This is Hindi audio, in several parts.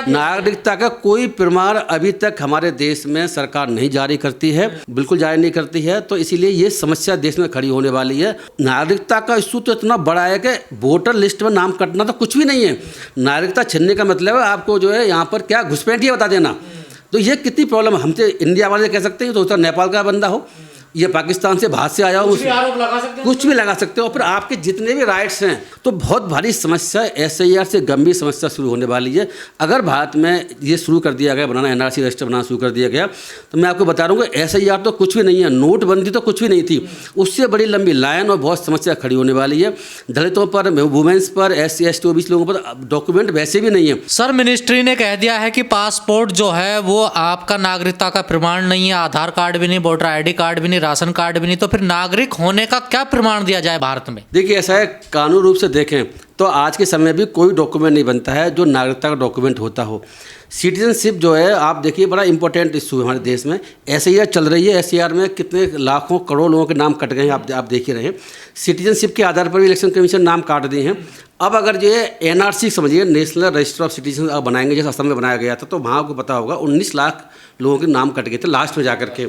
नागरिकता का कोई प्रमाण अभी तक हमारे देश में सरकार नहीं जारी करती है, बिल्कुल जारी नहीं करती है। तो इसीलिए ये समस्या देश में खड़ी होने वाली है। नागरिकता का इशू तो इतना बड़ा है कि वोटर लिस्ट में नाम कटना तो कुछ भी नहीं है। नागरिकता छीनने का मतलब है आपको जो है यहाँ पर क्या घुसपैठ ही बता देना। तो ये कितनी प्रॉब्लम है। हमसे इंडिया वाले कह सकते हैं तो नेपाल का बंदा हो, ये पाकिस्तान से बाहर से आया हो, कुछ भी लगा सकते हो। और फिर आपके जितने भी राइट्स हैं, तो बहुत भारी समस्या SIR से गंभीर समस्या शुरू होने वाली है। अगर भारत में ये शुरू कर दिया गया बनाना, NRC रजिस्टर बनाना शुरू कर दिया गया, तो मैं आपको बता रहा हूँ कि SIR तो कुछ भी नहीं है, नोटबंदी तो कुछ भी नहीं थी, उससे बड़ी लंबी लाइन और बहुत समस्या खड़ी होने वाली है। दलितों पर, वुमेन्स पर, SC ST OBC लोगों पर डॉक्यूमेंट वैसे भी नहीं है। सर, मिनिस्ट्री ने कह दिया है कि पासपोर्ट जो है वो आपका नागरिकता का प्रमाण नहीं है, आधार कार्ड भी नहीं, वोटर ID कार्ड भी नहीं, राशन कार्ड भी नहीं, तो फिर नागरिक होने का क्या प्रमाण दिया जाए भारत में? देखिए, ऐसा है, कानून रूप से देखें तो आज के समय भी कोई डॉक्यूमेंट नहीं बनता है जो नागरिकता का डॉक्यूमेंट होता हो। सिटीजनशिप जो है, आप देखिए, बड़ा इंपॉर्टेंट इशू है हमारे देश में। SIR चल रही है, SIR में कितने लाखों करोड़ लोगों के नाम कट गए हैं, आप देख ही रहे हैं। सिटीजनशिप के आधार पर भी इलेक्शन कमीशन नाम काट दिए हैं। अब अगर जो है NRC समझिए, नेशनल रजिस्टर ऑफ सिटीजन अब बनाएंगे, जैसे असम में बनाया गया था, तो वहाँ आपको पता होगा 19 लाख लोगों के नाम कट गए थे लास्ट में जाकर के,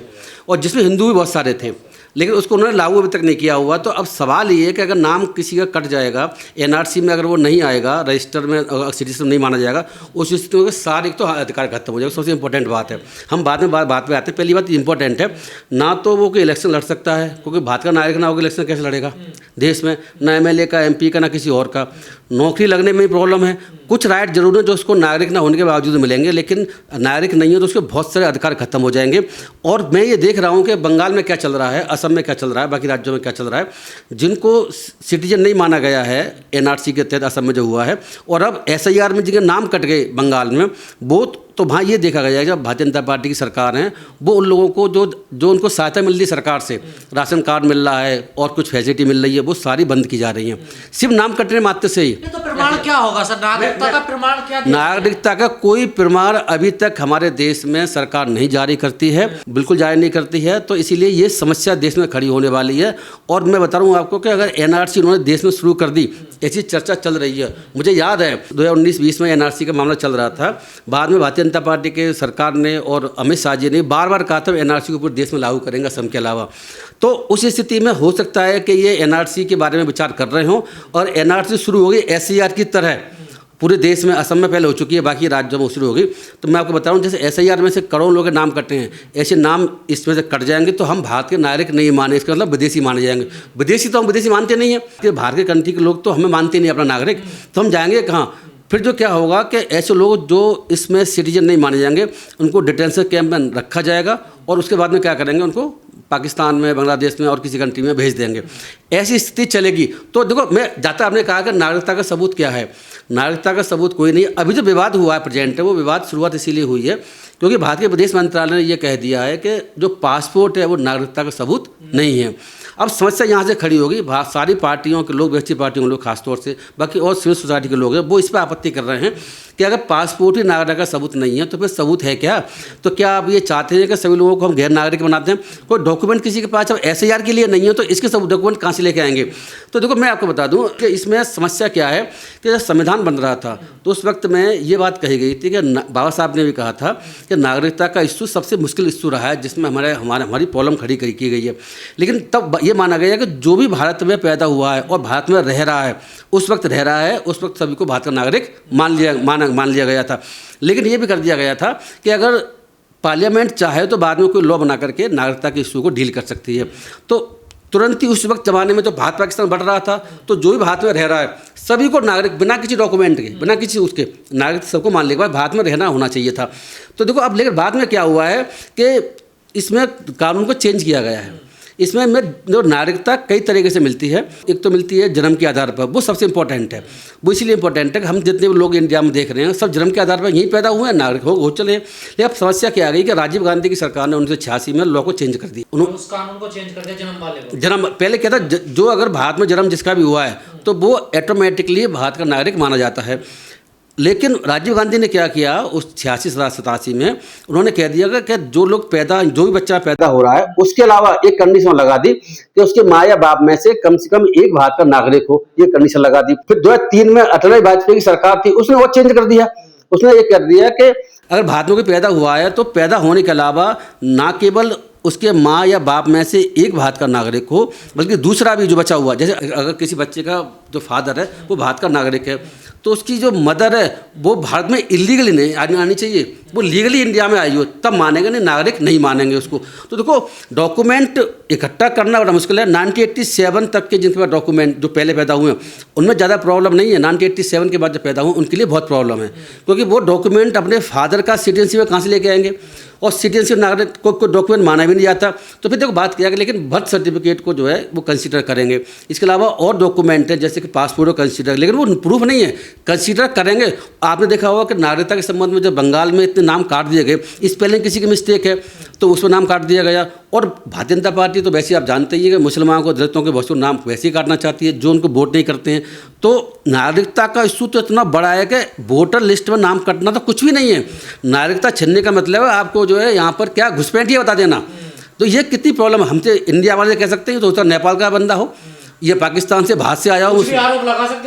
और जिसमें हिंदू भी बहुत सारे थे, लेकिन उसको उन्होंने लागू अभी तक नहीं किया हुआ। तो अब सवाल ये है कि अगर नाम किसी का कट जाएगा, NRC में अगर वो नहीं आएगा, रजिस्टर में सिटीजन नहीं माना जाएगा, उस स्थिति में सारे तो अधिकार खत्म हो जाएगा। सबसे इंपॉर्टेंट बात है, हम बाद में बात पे आते हैं। पहली बात इंपॉर्टेंट है, ना तो वो कोई इलेक्शन लड़ सकता है, क्योंकि भारत का नागरिक ना होगा इलेक्शन कैसे लड़ेगा देश में, ना MLA का, MP का, ना किसी और का। नौकरी लगने में प्रॉब्लम है। कुछ राइट जरूर है जो उसको नागरिक ना होने के बावजूद मिलेंगे, लेकिन नागरिक नहीं है तो उसके बहुत सारे अधिकार खत्म हो जाएंगे। और मैं ये देख रहा हूँ कि बंगाल में क्या चल रहा है, असम में क्या चल रहा है, बाकी राज्यों में क्या चल रहा है, जिनको सिटीजन नहीं माना गया है NRC के तहत असम में जो हुआ है, और अब SIR में जिनके नाम कट गए बंगाल में, वो तो वहाँ ये देखा गया है जब भारतीय जनता पार्टी की सरकार है, वो उन लोगों को जो उनको सहायता मिल रही है सरकार से, राशन कार्ड मिल रहा है और कुछ फैसिलिटी मिल रही है, वो सारी बंद की जा रही हैं, सिर्फ नाम कटने मात्र से ही। तो प्रमाण क्या होगा सर? नागरिकता का प्रमाण क्या? नागरिकता का कोई प्रमाण अभी तक हमारे देश में सरकार नहीं जारी करती है, बिल्कुल जारी नहीं करती है। तो इसीलिए ये समस्या देश में खड़ी होने वाली है। और मैं बता रहा हूँ आपको कि अगर NRC उन्होंने देश में शुरू कर दी, ऐसी चर्चा चल रही है। मुझे याद है 2019-20 में NRC का मामला चल रहा था, बाद में भारतीय जनता पार्टी के सरकार ने और अमित शाह जी ने बार बार कहा था NRC को पूरे देश में लागू करेंगे असम के अलावा। तो उस स्थिति में हो सकता है कि ये NRC के बारे में विचार कर रहे हों और NRC शुरू होगी SIR की तरह पूरे देश में। असम में पहले हो चुकी है, बाकी राज्यों में शुरू होगी। तो मैं आपको बता रहा हूँ, जैसे SIR में से करोड़ों लोगों के नाम कटे हैं, ऐसे नाम इसमें से कट जाएंगे तो हम भारत के नागरिक नहीं माने, इसका मतलब विदेशी माने जाएंगे। विदेशी तो हम विदेशी मानते नहीं हैं कि भारत के कंट्री के लोग तो हमें मानते नहीं अपना नागरिक, तो हम जाएंगे कहाँ? फिर जो क्या होगा कि ऐसे लोग जो इसमें सिटीजन नहीं माने जाएंगे, उनको डिटेंशन कैंप में रखा जाएगा और उसके बाद में क्या करेंगे, उनको पाकिस्तान में, बांग्लादेश में और किसी कंट्री में भेज देंगे। ऐसी स्थिति चलेगी। तो देखो, मैं जाता आपने कहा कि नागरिकता का सबूत क्या है। नागरिकता का सबूत कोई नहीं। अभी जो विवाद हुआ है प्रेजेंट है, वो विवाद शुरुआत इसीलिए हुई है क्योंकि भारतीय विदेश मंत्रालय ने यह कह दिया है कि जो पासपोर्ट है वो नागरिकता का सबूत नहीं है। अब समस्या यहाँ से खड़ी होगी। सारी पार्टियों के लोग, व्यक्ति पार्टियों के लोग खासतौर से, बाकी और सिविल सोसाइटी के लोग हैं, वो इस पर आपत्ति कर रहे हैं कि अगर पासपोर्ट ही नागरिकता का सबूत नहीं है तो फिर सबूत है क्या? तो क्या आप ये चाहते हैं कि सभी लोगों को हम गैर नागरिक बनाते हैं? कोई डॉक्यूमेंट किसी के पास अब SIR के लिए नहीं है तो इसके सब डॉक्यूमेंट कहाँ से लेके आएंगे? तो देखो, मैं आपको बता दूं कि इसमें समस्या क्या है कि जब संविधान बन रहा था तो उस वक्त में ये बात कही गई थी कि बाबा साहब ने भी कहा था कि नागरिकता का इशू सबसे मुश्किल इशू रहा है, जिसमें हमारी प्रॉब्लम खड़ी की गई है। लेकिन तब ये माना गया कि जो भी भारत में पैदा हुआ है और भारत में रह रहा है, उस वक्त रह रहा है, उस वक्त सभी को भारत का नागरिक मान लिया गया था। लेकिन ये भी कर दिया गया था कि अगर पार्लियामेंट चाहे तो बाद में कोई लॉ बना करके नागरिकता के इशू को डील कर सकती है। तो तुरंत ही उस वक्त ज़माने में तो भारत पाकिस्तान बढ़ रहा था, तो जो भी भारत में रह रहा है सभी को नागरिक, बिना किसी डॉक्यूमेंट के, बिना किसी उसके नागरिक सबको मान लेगा, भारत में रहना होना चाहिए था। तो देखो, अब लेकिन बाद में क्या हुआ है कि इसमें कानून को चेंज किया गया है। इसमें जो नागरिकता कई तरीके से मिलती है। एक तो मिलती है जन्म के आधार पर, वो सबसे इंपॉर्टेंट है। वो इसलिए इंपॉर्टेंट है कि हम जितने भी लोग इंडिया में देख रहे हैं सब जन्म के आधार पर यहीं पैदा हुए हैं, नागरिक हो चले। लेकिन अब समस्या क्या आ गई कि राजीव गांधी की सरकार ने 1986 में लॉ को चेंज कर दिया। उन्होंने उस कानून को चेंज कर दिया, जन्म वाले को। जन्म पहले क्या था, जो अगर भारत में जन्म जिसका भी हुआ है तो वो ऑटोमेटिकली भारत का नागरिक माना जाता है। लेकिन राजीव गांधी ने क्या किया उस 86-87 में, उन्होंने कह दिया कि जो भी बच्चा पैदा हो रहा है उसके अलावा एक कंडीशन लगा दी कि उसके माँ या बाप में से कम एक भारत का नागरिक हो, ये कंडीशन लगा दी। फिर 2003 में अटल बिहारी वाजपेयी की सरकार थी, उसने वो चेंज कर दिया। उसने ये कर दिया कि अगर भारत में कोई पैदा हुआ है तो पैदा होने के अलावा ना केवल उसके माँ या बाप में से एक भारत का नागरिक हो, बल्कि दूसरा भी जो बचा हुआ, जैसे अगर किसी बच्चे का जो फादर है वो भारत का नागरिक है, तो उसकी जो मदर है वो भारत में इलीगली नहीं आनी चाहिए, वो लीगली इंडिया में आई हो तब मानेंगे, नहीं नागरिक नहीं मानेंगे उसको। तो देखो डॉक्यूमेंट इकट्ठा करना बड़ा मुश्किल है। 1987 तक के जिनके पास डॉक्यूमेंट जो पहले पैदा हुए हैं उनमें ज़्यादा प्रॉब्लम नहीं है, 1987 के बाद जब पैदा हुए उनके लिए बहुत प्रॉब्लम है, क्योंकि वो डॉक्यूमेंट अपने फादर का सिटीजनशिप कहाँ से लेके आएंगे, और सिटीजनशिप नागरिक को डॉक्यूमेंट माना भी नहीं जाता। तो फिर देखो बात किया गया, लेकिन बर्थ सर्टिफिकेट को जो है वो कंसीडर करेंगे। इसके अलावा और डॉक्यूमेंट है जैसे कि पासपोर्ट को कंसीडर, लेकिन वो प्रूफ नहीं है, कंसीडर करेंगे। आपने देखा होगा कि नागरिकता के संबंध में जब बंगाल में इतने नाम काट दिए गए, स्पेलिंग किसी की मिस्टेक है तो उसमें नाम काट दिया गया। और भारतीय जनता पार्टी तो वैसे आप जानते ही हैं कि मुसलमानों को, दलितों के बहुत से नाम वैसे ही काटना चाहती है जो उनको वोट नहीं करते हैं। तो नागरिकता का इशू तो इतना बड़ा है कि वोटर लिस्ट में नाम कटना तो कुछ भी नहीं है। नागरिकता छीनने का मतलब है आपको जो है यहाँ पर क्या घुसपैठ, ये बता देना। तो ये कितनी प्रॉब्लम है। हमसे इंडिया वाले कह सकते हैं तो उसका नेपाल का बंदा हो, ये पाकिस्तान से बाहर से आया हो,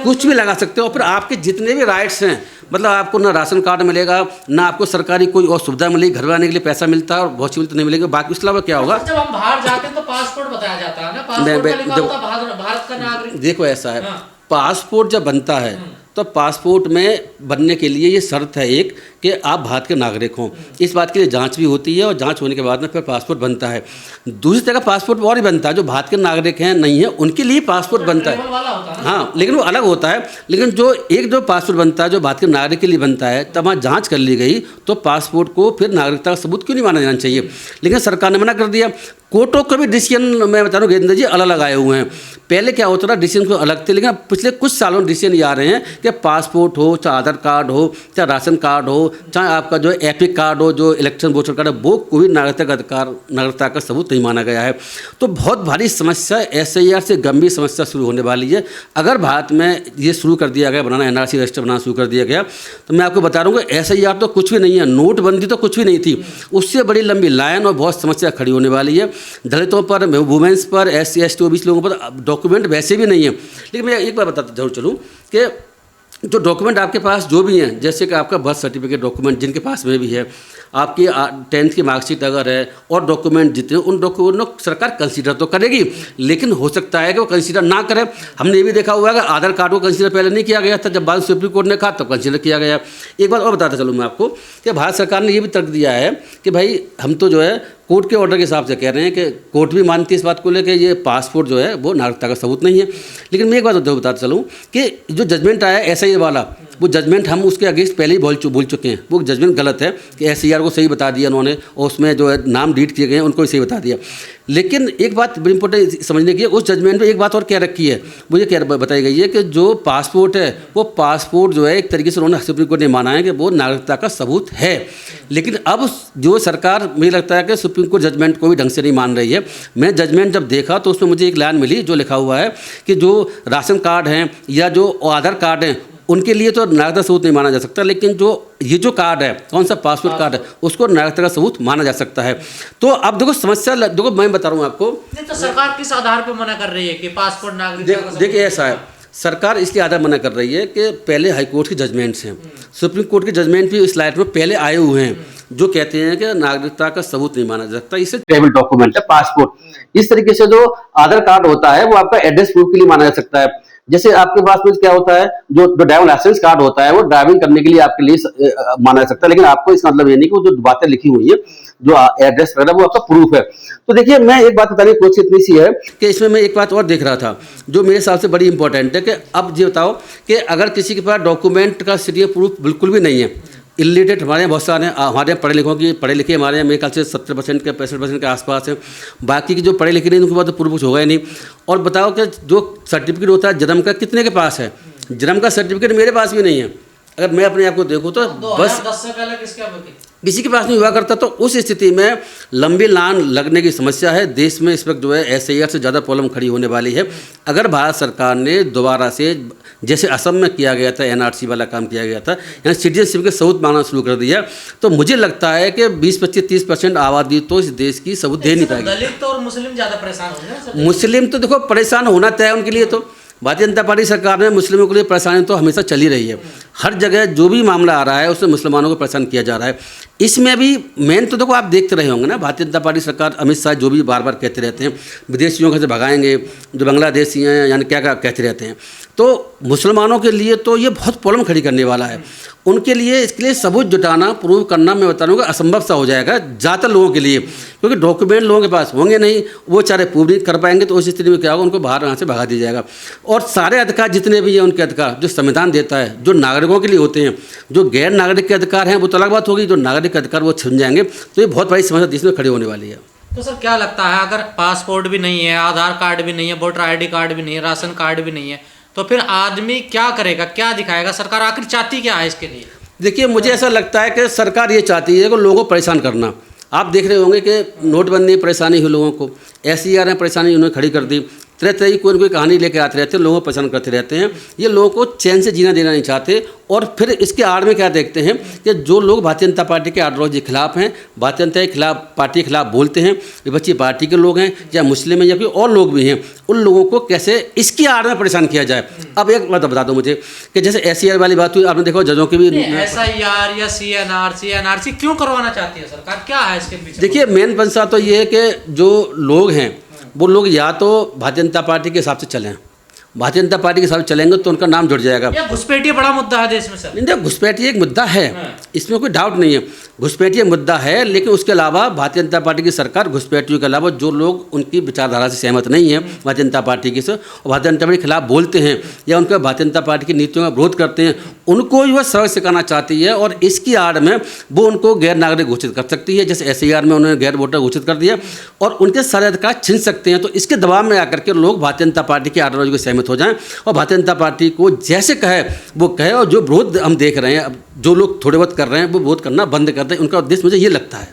कुछ भी लगा सकते हो। फिर आपके जितने भी राइट्स हैं, मतलब आपको ना राशन कार्ड मिलेगा, ना आपको सरकारी कोई और सुविधा मिलेगी, घर में आने के लिए पैसा मिलता है और बहुत सी तो नहीं मिलेगी। बाकी उसके अलावा क्या होगा, जब हम बाहर जाते हैं तो पासपोर्ट बताया जाता है ना, पासपोर्ट में लिखा होता है भारत का नागरिक। देखो ऐसा है, पासपोर्ट जब बनता है तो पासपोर्ट में बनने के लिए ये शर्त है एक कि आप भारत के नागरिक हों। इस बात के लिए जांच भी होती है और जांच होने के बाद में फिर पासपोर्ट बनता है। दूसरी तरह पासपोर्ट और ही बनता है, जो भारत के नागरिक हैं नहीं है उनके लिए पासपोर्ट बनता है। हाँ, लेकिन वो अलग होता है। लेकिन जो पासपोर्ट बनता है जो भारत के नागरिक के लिए बनता है, तब वहाँ जाँच कर ली गई तो पासपोर्ट को फिर नागरिकता का सबूत क्यों नहीं माना जाना चाहिए। लेकिन सरकार ने मना कर दिया। कोर्टों का भी डिसीजन मैं बता रहा हूँ गेंद्र जी अलग लगाए हुए हैं। पहले क्या होता था, डिसीजन को अलग थे, लेकिन पिछले कुछ सालों में डिसीजन ये आ रहे हैं कि पासपोर्ट हो, चाहे आधार कार्ड हो, चाहे राशन कार्ड हो, चाहे आपका जो एपिक कार्ड हो, जो इलेक्शन वोटर कार्ड है, वो कोई नागरिकता का अधिकार, नागरिकता का सबूत नहीं माना गया है। तो बहुत भारी समस्या, SIR से गंभीर समस्या शुरू होने वाली है। अगर भारत में ये शुरू कर दिया गया बनाना, NRC रजिस्टर बनाना शुरू कर दिया गया, तो मैं आपको बता रहा हूँ SIR तो कुछ भी नहीं है, नोटबंदी तो कुछ भी नहीं थी, उससे बड़ी लंबी लाइन और बहुत समस्या खड़ी होने वाली है। दलितों पर, वुमेन्स पर, SC ST OBC लोगों पर डॉक्यूमेंट वैसे भी नहीं है। लेकिन मैं एक बार बताता जरूर चलूँ कि जो डॉक्यूमेंट आपके पास जो भी हैं, जैसे कि आपका बर्थ सर्टिफिकेट डॉक्यूमेंट जिनके पास में भी है, आपकी 10th की मार्कशीट अगर है, और डॉक्यूमेंट जितने, उन डॉक्यूमेंट को सरकार कंसीडर तो करेगी, लेकिन हो सकता है कि वो कंसीडर ना करे। हमने ये भी देखा हुआ है कि आधार कार्ड को कंसीडर पहले नहीं किया गया था, जब बाद सुप्रीम कोर्ट ने कहा तब कंसीडर किया गया। एक बात और बताता चलूँ मैं आपको कि भारत सरकार ने ये भी तर्क दिया है कि भाई हम तो जो है कोर्ट के ऑर्डर के हिसाब से कह रहे हैं कि कोर्ट भी मानती है इस बात को लेकर ये पासपोर्ट जो है वो नागरिकता का सबूत नहीं है। लेकिन मैं एक बात बताता चलूँ कि जो जजमेंट आया SIR वाला, वो जजमेंट हम उसके अगेंस्ट पहले ही बोल चुके हैं। वो जजमेंट गलत है कि SIR को सही बता दिया उन्होंने, और उसमें जो है नाम डिलीट किए गए हैं उनको भी सही बता दिया। लेकिन एक बात बड़ी इंपॉर्टेंट समझने की है, उस जजमेंट में एक बात और क्या रखी है, मुझे क्या बताई गई है कि जो पासपोर्ट है वो पासपोर्ट जो है एक तरीके से उन्होंने सुप्रीम कोर्ट ने माना है कि वो नागरिकता का सबूत है। लेकिन अब जो सरकार, मुझे लगता है कि सुप्रीम कोर्ट जजमेंट को भी ढंग से नहीं मान रही है। मैं जजमेंट जब देखा तो उसमें मुझे एक लाइन मिली जो लिखा हुआ है कि जो राशन कार्ड हैं या जो आधार कार्ड हैं उनके लिए तो नागरिकता सबूत नहीं माना जा सकता, लेकिन ये जो कार्ड है, कौन सा पासपोर्ट कार्ड है, उसको नागरिकता का सबूत माना जा सकता है। तो अब देखो समस्या, देखो मैं बता रहा हूँ आपको, तो सरकार किस आधार पर मना कर रही है कि पासपोर्ट नागरिकता? देखिए ऐसा है, सरकार इसलिए आधार मना कर रही है कि पहले हाईकोर्ट के जजमेंट्स हैं, सुप्रीम कोर्ट के जजमेंट भी इस लाइट में पहले आए हुए हैं जो कहते हैं कि नागरिकता का सबूत नहीं माना जा सकता। इससे ट्रैवल डॉक्यूमेंट है पासपोर्ट। इस तरीके से जो आधार कार्ड होता है वो आपका एड्रेस प्रूफ के लिए माना जा सकता है। जैसे आपके पास में क्या होता है, जो ड्राइविंग लाइसेंस कार्ड होता है वो ड्राइविंग करने के लिए आपके लिए माना जा सकता है, लेकिन आपको इसका मतलब ये नहीं कि वो जो बातें लिखी हुई है, जो एड्रेस वगैरह, वो आपका प्रूफ है। तो देखिए मैं एक बात बताने की कोशिश इतनी सी है कि इसमें मैं एक बात और देख रहा था जो मेरे हिसाब से बड़ी इंपॉर्टेंट है कि अब ये बताओ कि अगर किसी के पास डॉक्यूमेंट का सिटीजन प्रूफ बिल्कुल भी नहीं है, इलिटरेट हमारे यहाँ बहुत सारे, हमारे यहाँ पढ़े लिखे हमारे यहाँ मेरे ख्याल से 70% के 65% के आसपास है। बाकी की जो पढ़े लिखे नहीं उनके पास तो पूर्व कुछ होगा ही नहीं। और बताओ कि जो सर्टिफिकेट होता है जन्म का, कितने के पास है? जन्म का सर्टिफिकेट मेरे पास भी नहीं है। अगर मैं अपने आप को देखूँ तो बस 10 से पहले किसी के पास नहीं हुआ करता। तो उस स्थिति में लंबी लाइन लगने की समस्या है। देश में इस वक्त जो है SIR से ज़्यादा प्रॉब्लम खड़ी होने वाली है। अगर भारत सरकार ने दोबारा से, जैसे असम में किया गया था, NRC वाला काम किया गया था, यहाँ सिटीजनशिप के सबूत मांगना शुरू कर दिया, तो मुझे लगता है कि 20-25-30% आबादी तो इस देश की सबूत दे नहीं पाएगी। दलित और मुस्लिम ज़्यादा परेशान होंगे। मुस्लिम तो देखो परेशान होना तय है उनके लिए। तो भारतीय जनता पार्टी सरकार में मुस्लिमों के लिए परेशानी तो हमेशा चली रही है। हर जगह जो भी मामला आ रहा है उसमें मुसलमानों को परेशान किया जा रहा है। इसमें भी मेन तो देखो आप देखते रहे होंगे ना, भारतीय जनता पार्टी सरकार, अमित शाह जो भी बार बार कहते रहते हैं विदेशियों को से भगाएंगे, जो बांग्लादेशी हैं यानी क्या क्या कहते रहते हैं। तो मुसलमानों के लिए तो ये बहुत प्रॉब्लम खड़ी करने वाला है। उनके लिए इसके लिए सबूत जुटाना, प्रूव करना, मैं बता रहा हूँ असंभव सा हो जाएगा ज़्यादातर लोगों के लिए, क्योंकि डॉक्यूमेंट लोगों के पास होंगे नहीं, वो चाहे प्रूव नहीं कर पाएंगे, तो उस स्थिति में क्या होगा, उनको बाहर यहाँ से भगा दिया जाएगा। और सारे अधिकार जितने भी हैं उनके अधिकार जो संविधान देता है, जो नागरिकों के लिए होते हैं, जो गैर नागरिक के अधिकार हैं वो तो अलग बात होगी, जो नागरिक अधिकार वो छिन जाएंगे। तो ये बहुत बड़ी समस्या देश में खड़ी होने वाली है। तो सर क्या लगता है, अगर पासपोर्ट भी नहीं है, आधार कार्ड भी नहीं है, वोटर आईडी कार्ड भी नहीं है, राशन कार्ड भी नहीं है, तो फिर आदमी क्या करेगा, क्या दिखाएगा? सरकार आखिर चाहती क्या है इसके लिए? देखिए, मुझे ऐसा लगता है कि सरकार ये चाहती है कि लोगों को परेशान करना। आप देख रहे होंगे कि नोटबंदी परेशानी हुई लोगों को, SCR ने परेशानी उन्होंने खड़ी कर दी, तरह तरह की कोई न कोई कहानी लेके आते रहते हैं, लोगों को परेशान करते रहते हैं। ये लोगों को चैन से जीना देना नहीं चाहते। और फिर इसके आड़ में क्या देखते हैं कि जो लोग भारतीय जनता पार्टी के आइडियोलॉजी के खिलाफ हैं, भारतीय जनता पार्टी के खिलाफ बोलते हैं, विपक्षी पार्टी के लोग हैं या मुस्लिम हैं या कोई और लोग भी हैं, उन लोगों को कैसे इसकी आड़ में परेशान किया जाए। अब एक बात बता दो मुझे कि जैसे SCR वाली बात हुई, आपने देखो जजों की भी SIR या CNRC क्यों करवाना चाहती है सरकार, क्या है इसके पीछे? देखिए, मेन पंसा तो ये है कि जो लोग हैं वो लोग या तो भारतीय जनता पार्टी के हिसाब से चलें, भारतीय जनता पार्टी के हिसाब से चलेंगे तो उनका नाम जुड़ जाएगा। घुसपैठिया बड़ा मुद्दा है देश में सर। नहीं, घुसपैठिया एक मुद्दा है, इसमें कोई डाउट नहीं है, घुसपैठिया मुद्दा है। लेकिन उसके अलावा भारतीय जनता पार्टी की सरकार घुसपैठियों के अलावा जो लोग उनकी विचारधारा से सहमत नहीं है भारतीय जनता पार्टी की से, और भारतीय जनता पार्टी के खिलाफ बोलते हैं या उनका भारतीय जनता पार्टी की नीतियों का विरोध करते हैं, उनको वह सबक सिखाना चाहती है। और इसकी आड़ में वो उनको गैर नागरिक घोषित कर सकती है, जैसे SIR में उन्होंने गैर वोटर घोषित कर दिया, और उनके सारे अधिकार छीन सकते हैं। तो इसके दबाव में आकर के लोग भारतीय जनता पार्टी की आइडियोलॉजी को सहमत हो जाएं और भारतीय जनता पार्टी को जैसे कहे वो कहे। और जो विरोध हम देख रहे हैं, अब जो लोग थोड़े बहुत कर रहे हैं वो विरोध करना बंद कर दें, उनका उद्देश्य मुझे ये लगता है।